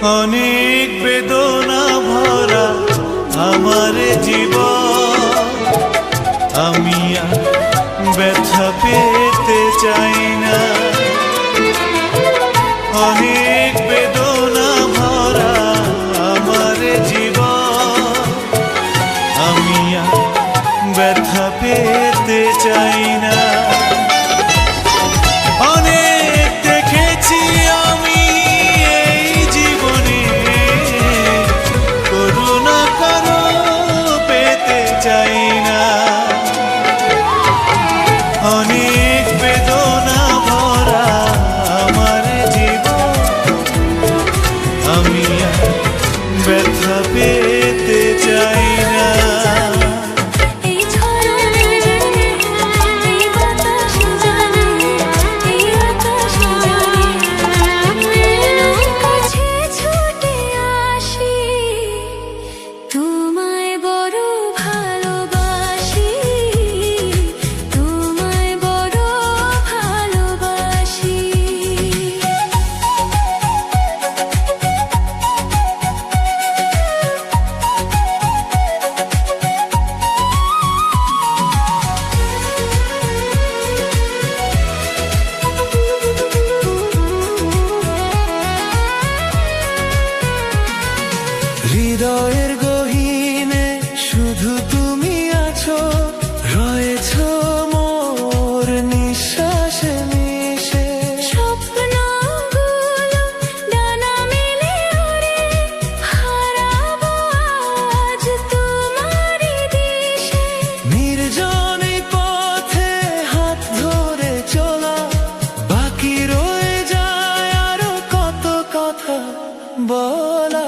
অনেক বেদনা ভরা আমার জীবন, আমি আর ব্যথা পেতে চাই না। অনেক বেদনা ভরা আমার জীবন, আমি আর ব্যথা পেতে চাই না। অনেক দেখেছি আমি এই জীবনে, করুণা কারো পেতে চাই না। অনেক বেদনা ভরা আমার জীবন, আমি আর ব্যথা পেতে চাই না। হৃদয়ের গহীনে শুধু তুমি আছো, রয়েছো মোর নিঃশ্বাসে মিশে। স্বপ্নগুলো ডানা মেলে ওড়ে, হারাবো আজ তোমারই দিশে। নির্জনে পথে হাত ধরে চলা, বাকি রয়ে যায় আরো কত কথা বলা।